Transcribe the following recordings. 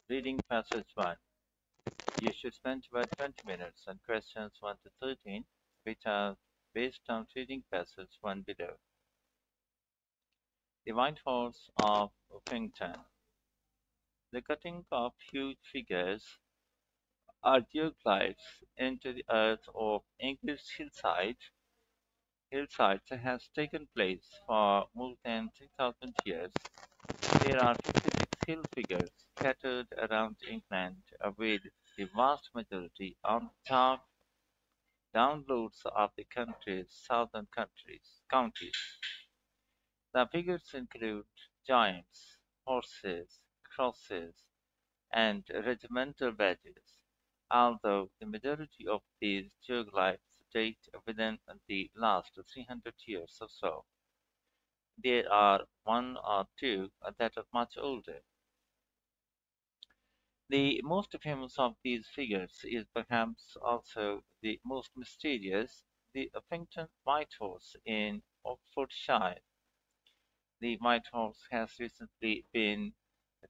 Reading Passage 1. You should spend about 20 minutes on questions 1 to 13, which are based on Reading Passage 1 below. The White Horse of Uffington. The cutting of huge figures are geoglyphs into the earth of English hillsides has taken place for more than 3,000 years. There are 56 hill figures scattered around England, with the vast majority on chalk downloads of the country's southern counties. The figures include giants, horses, crosses, and regimental badges, although the majority of these geoglyphs date within the last 300 years or so. There are one or two that are much older. The most famous of these figures is perhaps also the most mysterious, the Uffington White Horse in Oxfordshire. The White Horse has recently been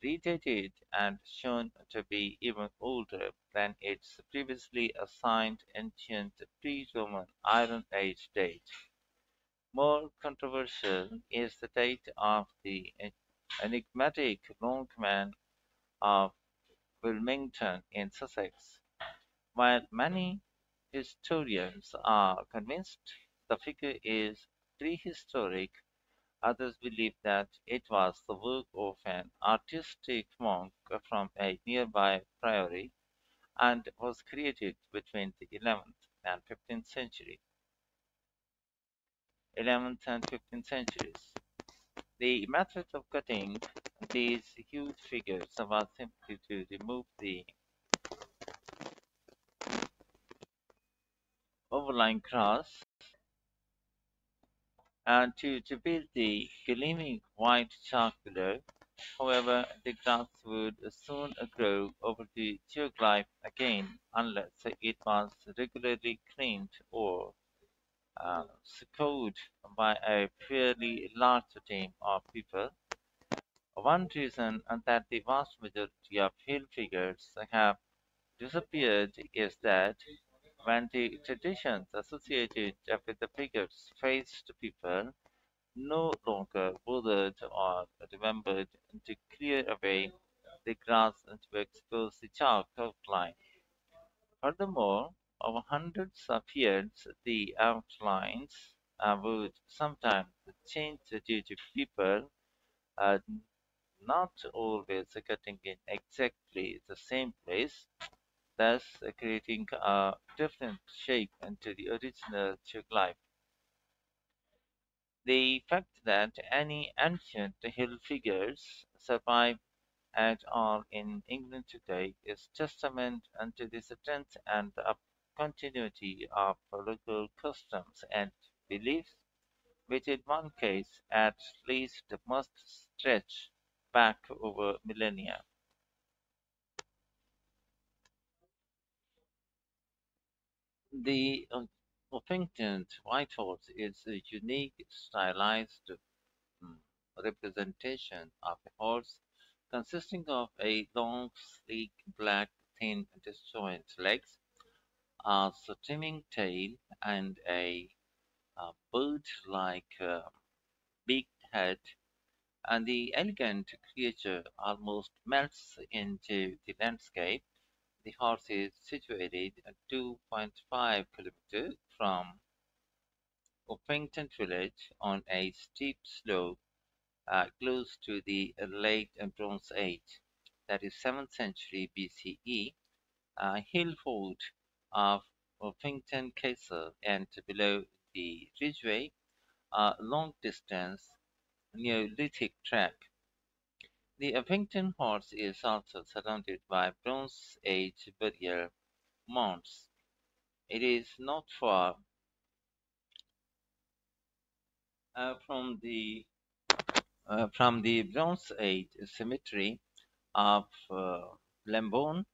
redated and shown to be even older than its previously assigned ancient pre-Roman Iron Age date. More controversial is the date of the enigmatic Long Man of Wilmington in Sussex. While many historians are convinced the figure is prehistoric, others believe that it was the work of an artistic monk from a nearby priory and was created between the 11th and 15th centuries. The method of cutting these huge figures was simply to remove the overlying grass and to build the gleaming white chalk below. However, the grass would soon grow over the geoglyph again unless it was regularly cleaned or scoured by a fairly large team of people. One reason that the vast majority of hill figures have disappeared is that when the traditions associated with the figures faced people no longer bothered or remembered to clear away the grass and to expose the chalk outline. Furthermore, over hundreds of years, the outlines would sometimes change due to people uh, not always cutting in exactly the same place, thus creating a different shape into the original geoglyph. The fact that any ancient hill figures survive at all in England today is testament to the strength and continuity of local customs and beliefs, which in one case at least must stretch back over millennia. The Uffington White Horse is a unique, stylized mm, representation of a horse consisting of a long, sleek, black, thin, disjoint legs, a streaming tail, and a bird-like beaked head. And the elegant creature almost melts into the landscape. The horse is situated at 2.5 kilometers from Uffington village on a steep slope close to the late Bronze Age, that is 7th century BCE, hill fort of Uffington Castle, and below the ridgeway, a long distance Neolithic track. The Uffington horse is also surrounded by Bronze Age burial mounds. It is not far uh, from the from the Bronze Age cemetery of Lambourne,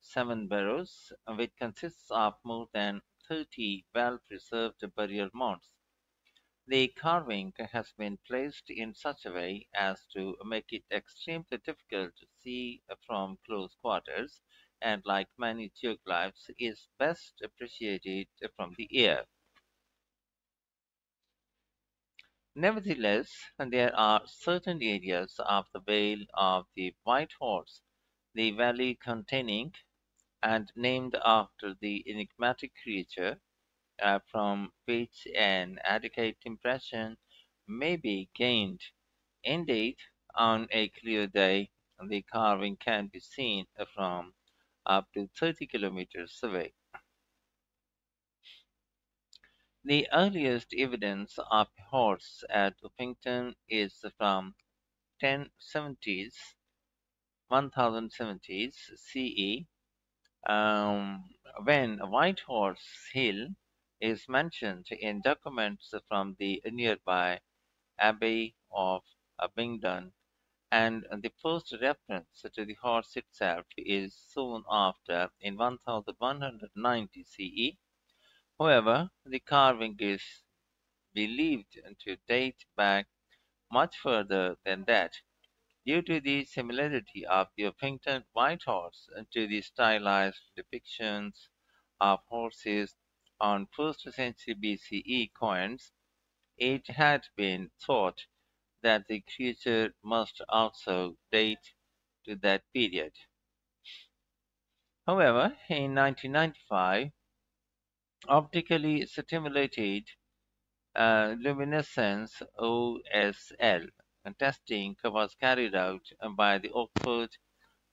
Seven Barrows, which consists of more than 30 well-preserved burial mounds. The carving has been placed in such a way as to make it extremely difficult to see from close quarters, and like many geoglyphs, is best appreciated from the air. Nevertheless, there are certain areas of the Vale of the White Horse, the valley containing and named after the enigmatic creature, from which an adequate impression may be gained. Indeed, on a clear day, the carving can be seen from up to 30 kilometers away. The earliest evidence of a horse at Uffington is from 1070s, 1070s CE, when White Horse Hill is mentioned in documents from the nearby Abbey of Abingdon, and the first reference to the horse itself is soon after in 1190 CE. However, the carving is believed to date back much further than that, due to the similarity of the Orpington White Horse to the stylized depictions of horses on 1st century BCE coins. It had been thought that the creature must also date to that period. However, in 1995, optically stimulated luminescence OSL testing was carried out by the Oxford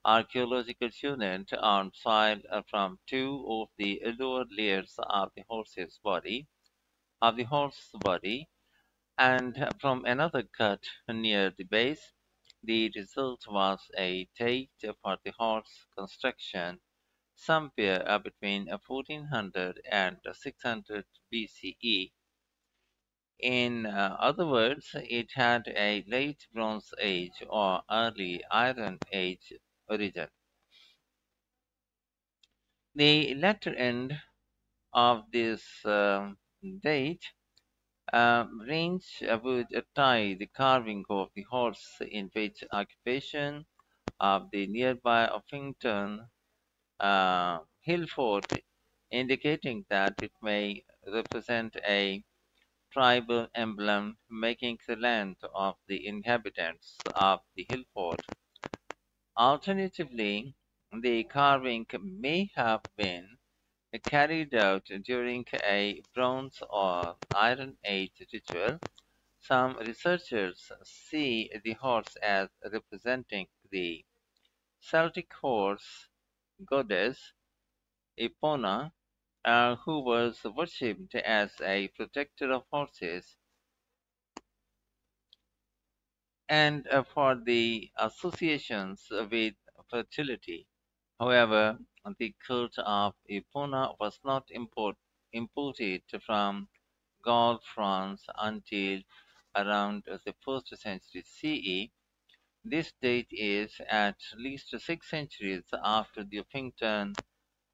Archaeological Unit on soil from two of the lower layers of the horse's body, and from another cut near the base. The result was a date for the horse construction somewhere between 1400 and 600 BCE. In other words, it had a late Bronze Age or early Iron Age origin. The latter end of this date range would tie the carving of the horse in which occupation of the nearby Uffington hill fort, indicating that it may represent a tribal emblem making the land of the inhabitants of the hill fort. Alternatively, the carving may have been carried out during a Bronze or Iron Age ritual. Some researchers see the horse as representing the Celtic horse goddess Epona, who was worshipped as a protector of horses, and for the associations with fertility. However, the cult of Epona was not imported from Gaul, France until around the 1st century CE. This date is at least 6 centuries after the Uffington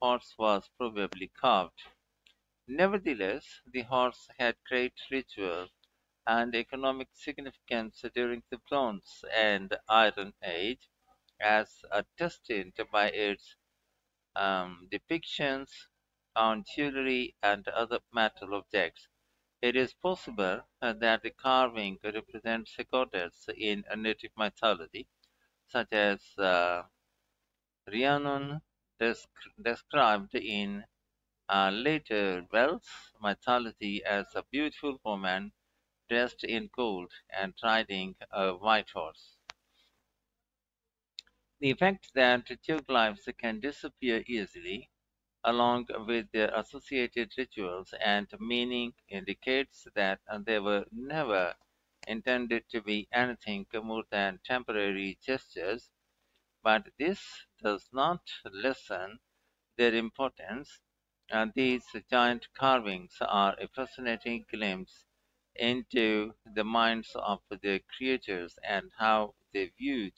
horse was probably carved. Nevertheless, the horse had great ritual and economic significance during the Bronze and Iron Age, as attested by its depictions on jewelry and other metal objects. It is possible that the carving represents a goddess in a native mythology, such as Rhiannon, described in later Welsh mythology as a beautiful woman dressed in gold and riding a white horse. The fact that geoglyphs can disappear easily, along with their associated rituals and meaning, indicates that they were never intended to be anything more than temporary gestures, but this does not lessen their importance. These giant carvings are a fascinating glimpse into the minds of their creators and how they viewed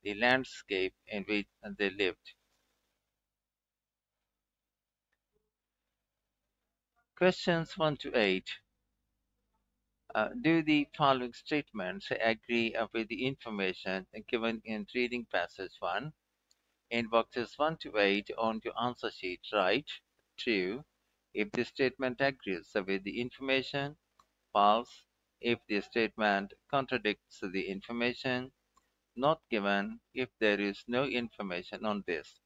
the landscape in which they lived. Questions 1 to 8. Do the following statements agree with the information given in Reading Passage 1? In boxes 1 to 8 on your answer sheet, write true if the statement agrees with the information, false if the statement contradicts the information, not given if there is no information on this.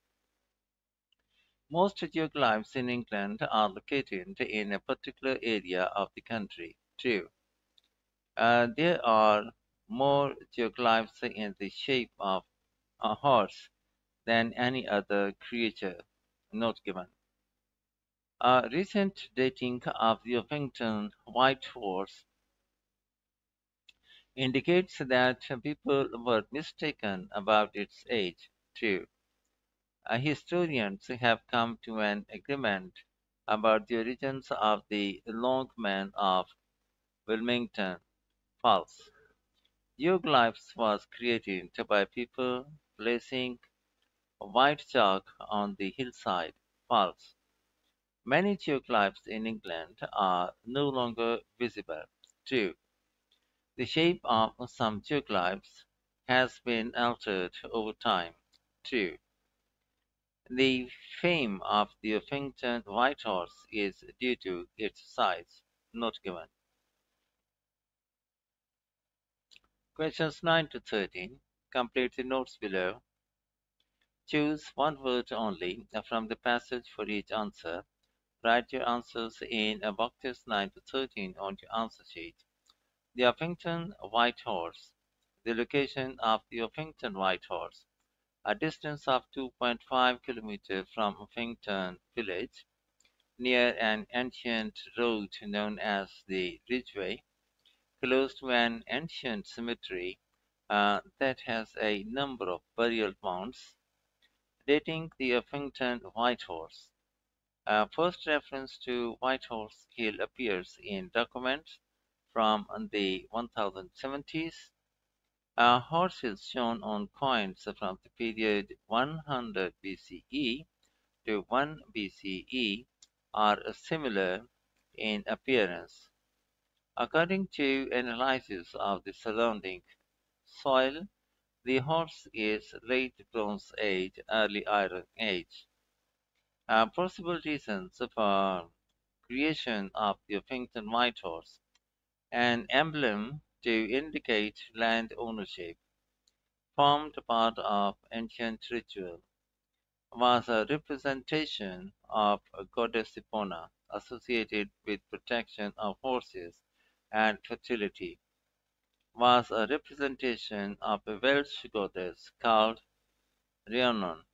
Most geoglyphs in England are located in a particular area of the country. True. There are more geoglyphs in the shape of a horse than any other creature. Not given. Recent dating of the Orpington White Horse indicates that people were mistaken about its age. True. Historians have come to an agreement about the origins of the Long Man of Wilmington. False. Geoglyphs was created by people placing white chalk on the hillside. False. Many geoglyphs in England are no longer visible. True. The shape of some geoglyphs has been altered over time. True. The fame of the Orpington White Horse is due to its size. Not given. Questions 9 to 13. Complete the notes below. Choose one word only from the passage for each answer. Write your answers in boxes 9 to 13 on your answer sheet. The Orpington White Horse. The location of the Orpington White Horse. A distance of 2.5 kilometers from Orpington village, near an ancient road known as the Ridgeway, close to an ancient cemetery that has a number of burial mounds, dating the Orpington White Horse. First reference to White Horse Hill appears in documents from the 1070s. Horses shown on coins from the period 100 BCE to 1 BCE are similar in appearance. According to analysis of the surrounding soil, the horse is late Bronze Age, early Iron Age. Possible reasons for creation of the Orpington White Horse: an emblem to indicate land ownership, formed part of ancient ritual, was a representation of a goddess Epona associated with protection of horses and fertility, was a representation of a Welsh goddess called Rhiannon,